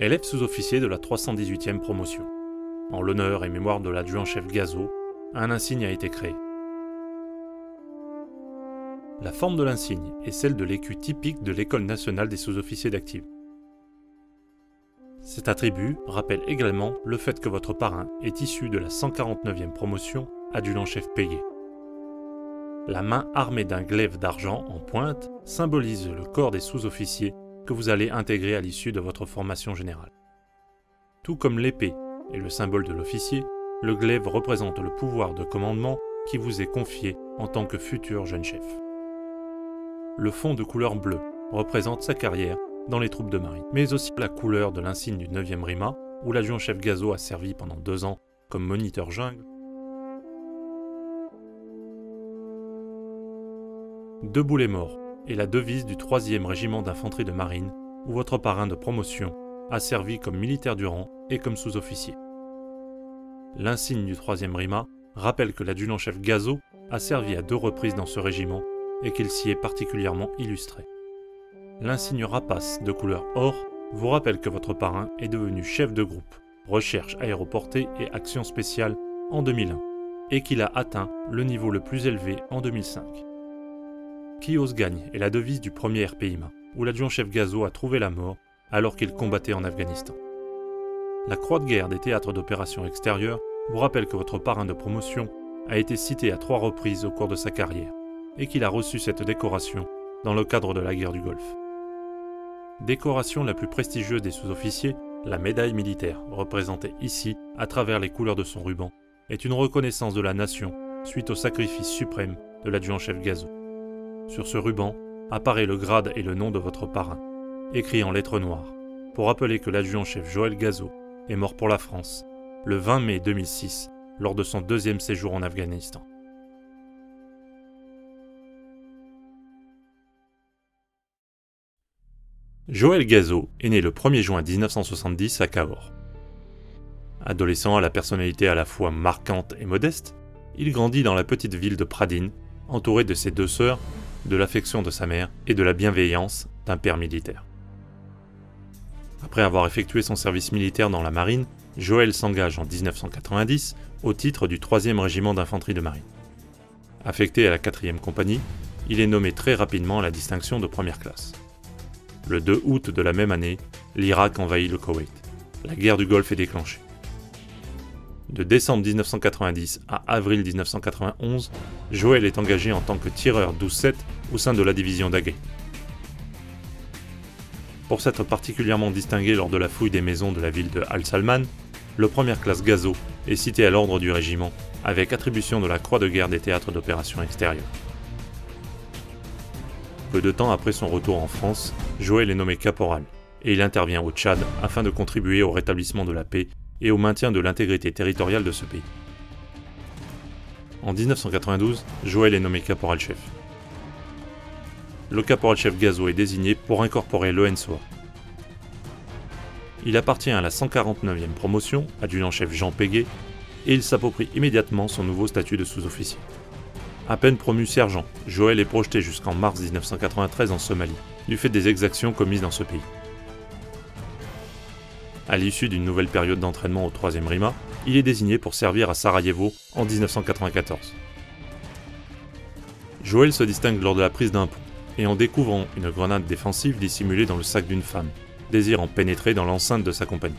élève sous-officier de la 318e promotion. En l'honneur et mémoire de l'adjudant-chef Gazo, un insigne a été créé. La forme de l'insigne est celle de l'écu typique de l'École nationale des sous-officiers d'active. Cet attribut rappelle également le fait que votre parrain est issu de la 149e promotion adjudant-chef payé. La main armée d'un glaive d'argent en pointe symbolise le corps des sous-officiers que vous allez intégrer à l'issue de votre formation générale. Tout comme l'épée est le symbole de l'officier, le glaive représente le pouvoir de commandement qui vous est confié en tant que futur jeune chef. Le fond de couleur bleue représente sa carrière dans les troupes de marine, mais aussi la couleur de l'insigne du 9e RIMA, où l'adjudant-chef Gazo a servi pendant 2 ans comme moniteur jungle. Deux boulets morts est la devise du 3e régiment d'infanterie de marine, où votre parrain de promotion a servi comme militaire du rang et comme sous-officier. L'insigne du 3e RIMA rappelle que l'adjudant-chef Gazo a servi à 2 reprises dans ce régiment et qu'il s'y est particulièrement illustré. L'insigne rapace de couleur or vous rappelle que votre parrain est devenu chef de groupe recherche aéroportée et action spéciale en 2001 et qu'il a atteint le niveau le plus élevé en 2005. Qui ose gagne est la devise du 1er RPIMA, où l'adjudant-chef Gazo a trouvé la mort alors qu'il combattait en Afghanistan. La croix de guerre des théâtres d'opérations extérieures vous rappelle que votre parrain de promotion a été cité à 3 reprises au cours de sa carrière et qu'il a reçu cette décoration dans le cadre de la guerre du Golfe. Décoration la plus prestigieuse des sous-officiers, la médaille militaire, représentée ici à travers les couleurs de son ruban, est une reconnaissance de la nation suite au sacrifice suprême de l'adjudant-chef Gazo. Sur ce ruban apparaît le grade et le nom de votre parrain, écrit en lettres noires, pour rappeler que l'adjudant-chef Joël Gazo est mort pour la France le 20 mai 2006 lors de son 2e séjour en Afghanistan. Joël Gazo est né le 1er juin 1970 à Cahors. Adolescent à la personnalité à la fois marquante et modeste, il grandit dans la petite ville de Pradine, entouré de ses 2 sœurs, de l'affection de sa mère et de la bienveillance d'un père militaire. Après avoir effectué son service militaire dans la marine, Joël s'engage en 1990 au titre du 3e régiment d'infanterie de marine. Affecté à la 4e compagnie, il est nommé très rapidement à la distinction de première classe. Le 2 août de la même année, l'Irak envahit le Koweït. La guerre du Golfe est déclenchée. De décembre 1990 à avril 1991, Joël est engagé en tant que tireur 12-7 au sein de la division d'Agay. Pour s'être particulièrement distingué lors de la fouille des maisons de la ville de Al-Salman, le 1er classe Gazo est cité à l'ordre du régiment avec attribution de la croix de guerre des théâtres d'opérations extérieures. Peu de temps après son retour en France, Joël est nommé caporal et il intervient au Tchad afin de contribuer au rétablissement de la paix et au maintien de l'intégrité territoriale de ce pays. En 1992, Joël est nommé caporal-chef. Le caporal-chef Gazo est désigné pour incorporer l'ENSOA. Il appartient à la 149e promotion, adjudant-chef Jean Péguet, et il s'approprie immédiatement son nouveau statut de sous-officier. À peine promu sergent, Joël est projeté jusqu'en mars 1993 en Somalie, du fait des exactions commises dans ce pays. À l'issue d'une nouvelle période d'entraînement au 3e RIMA, il est désigné pour servir à Sarajevo en 1994. Joël se distingue lors de la prise d'un pont et en découvrant une grenade défensive dissimulée dans le sac d'une femme, désirant pénétrer dans l'enceinte de sa compagnie.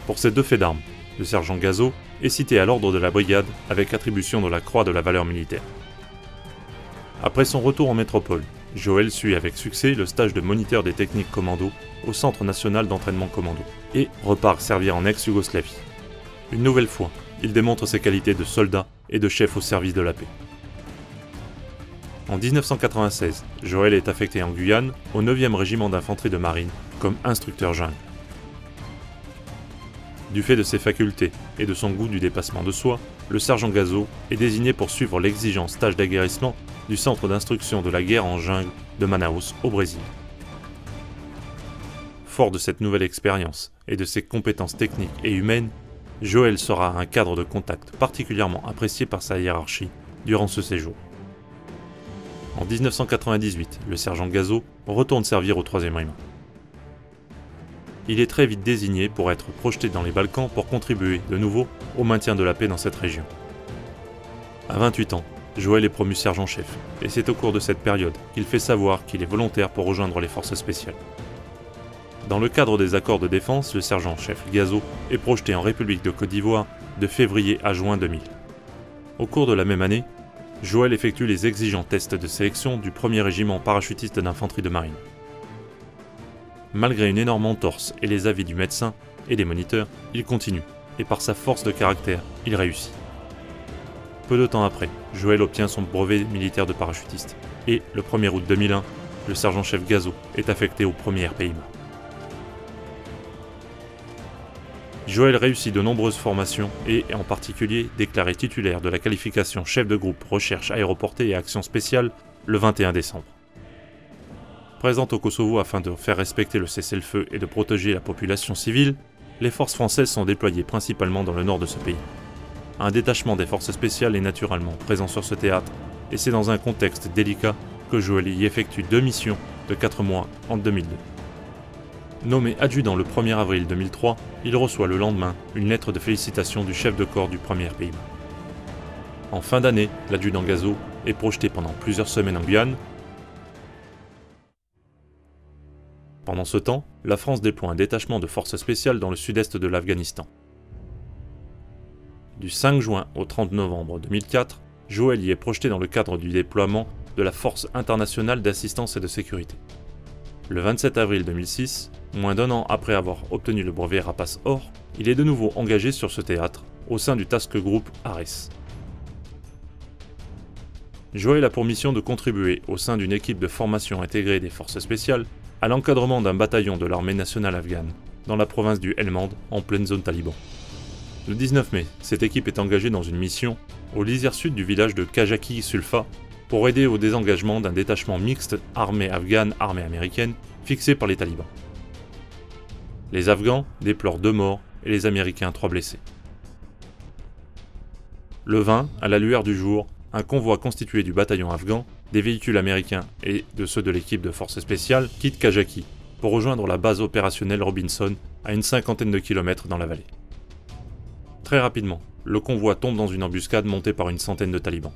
Pour ces 2 faits d'armes, le sergent Gazo est cité à l'ordre de la brigade avec attribution de la croix de la valeur militaire. Après son retour en métropole, Joël suit avec succès le stage de moniteur des techniques commando au Centre national d'entraînement commando et repart servir en ex-Yougoslavie. Une nouvelle fois, il démontre ses qualités de soldat et de chef au service de la paix. En 1996, Joël est affecté en Guyane au 9e régiment d'infanterie de marine comme instructeur jungle. Du fait de ses facultés et de son goût du dépassement de soi, le sergent Gazo est désigné pour suivre l'exigeant stage d'aguerrissement du centre d'instruction de la guerre en jungle de Manaus au Brésil. Fort de cette nouvelle expérience et de ses compétences techniques et humaines, Joël sera un cadre de contact particulièrement apprécié par sa hiérarchie durant ce séjour. En 1998, le sergent Gazo retourne servir au 3e RIMA. il est très vite désigné pour être projeté dans les Balkans pour contribuer, de nouveau, au maintien de la paix dans cette région. À 28 ans, Joël est promu sergent-chef, et c'est au cours de cette période qu'il fait savoir qu'il est volontaire pour rejoindre les forces spéciales. Dans le cadre des accords de défense, le sergent-chef Gazo est projeté en République de Côte d'Ivoire de février à juin 2000. Au cours de la même année, Joël effectue les exigeants tests de sélection du 1er régiment parachutiste d'infanterie de marine. Malgré une énorme entorse et les avis du médecin et des moniteurs, il continue, et par sa force de caractère, il réussit. Peu de temps après, Joël obtient son brevet militaire de parachutiste, et le 1er août 2001, le sergent-chef Gazo est affecté au 1er RPIMA. Joël réussit de nombreuses formations et, en particulier, déclaré titulaire de la qualification chef de groupe recherche aéroportée et action spéciale le 21 décembre. Présente au Kosovo afin de faire respecter le cessez-le-feu et de protéger la population civile, les forces françaises sont déployées principalement dans le nord de ce pays. Un détachement des forces spéciales est naturellement présent sur ce théâtre, et c'est dans un contexte délicat que Joël y effectue 2 missions de 4 mois en 2002. Nommé adjudant le 1er avril 2003, il reçoit le lendemain une lettre de félicitations du chef de corps du 1er RPIMA. En fin d'année, l'adjudant Gazo est projeté pendant plusieurs semaines en Guyane. Pendant ce temps, la France déploie un détachement de forces spéciales dans le sud-est de l'Afghanistan. Du 5 juin au 30 novembre 2004, Joël y est projeté dans le cadre du déploiement de la Force internationale d'assistance et de sécurité. Le 27 avril 2006, moins d'un an après avoir obtenu le brevet Rapace Or, il est de nouveau engagé sur ce théâtre, au sein du Task Group Ares. Joël a pour mission de contribuer, au sein d'une équipe de formation intégrée des forces spéciales, à l'encadrement d'un bataillon de l'armée nationale afghane, dans la province du Helmand, en pleine zone taliban. Le 19 mai, cette équipe est engagée dans une mission au lisière sud du village de Kajaki Sulfa pour aider au désengagement d'un détachement mixte armée afghane-armée américaine fixé par les talibans. Les Afghans déplorent 2 morts et les Américains 3 blessés. Le 20, à la lueur du jour, un convoi constitué du bataillon afghan, des véhicules américains et de ceux de l'équipe de forces spéciales quitte Kajaki pour rejoindre la base opérationnelle Robinson à une 50aine de kilomètres dans la vallée. Très rapidement, le convoi tombe dans une embuscade montée par une centaine de talibans.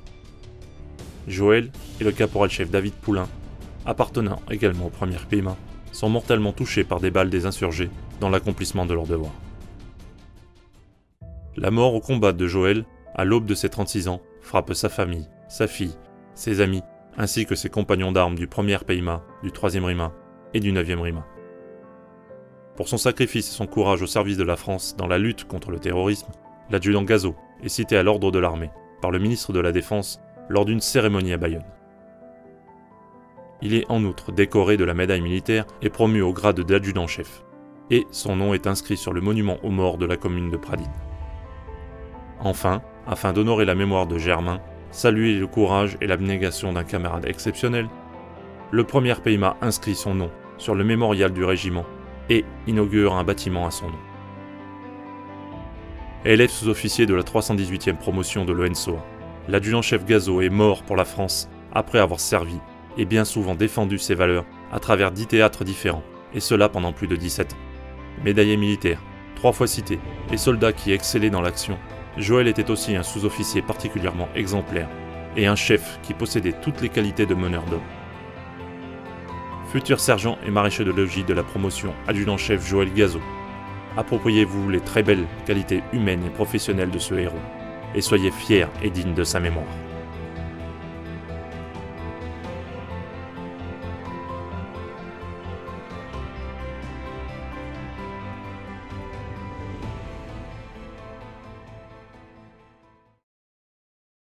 Joël et le caporal-chef David Poulain, appartenant également au 1er RPIMA, sont mortellement touchés par des balles des insurgés dans l'accomplissement de leur devoir. La mort au combat de Joël, à l'aube de ses 36 ans, frappe sa famille, sa fille, ses amis, ainsi que ses compagnons d'armes du 1er RPIMA, du 3e RIMA et du 9e RIMA. Pour son sacrifice et son courage au service de la France dans la lutte contre le terrorisme, l'adjudant Gazo est cité à l'ordre de l'armée par le ministre de la Défense lors d'une cérémonie à Bayonne. Il est en outre décoré de la médaille militaire et promu au grade d'adjudant-chef, et son nom est inscrit sur le monument aux morts de la commune de Pradine. Enfin, afin d'honorer la mémoire de Germain, saluer le courage et l'abnégation d'un camarade exceptionnel, le 1er RPIMA inscrit son nom sur le mémorial du régiment et inaugure un bâtiment à son nom. Élève sous-officier de la 318e promotion de l'ONSOA, l'adjudant-chef Gazo est mort pour la France après avoir servi et bien souvent défendu ses valeurs à travers 10 théâtres différents, et cela pendant plus de 17 ans. Médaillé militaire, 3 fois cité, et soldat qui excellait dans l'action, Joël était aussi un sous-officier particulièrement exemplaire, et un chef qui possédait toutes les qualités de meneur d'hommes. Futur sergent et maréchal de logis de la promotion adjudant-chef Joël Gazo, appropriez-vous les très belles qualités humaines et professionnelles de ce héros, et soyez fiers et dignes de sa mémoire.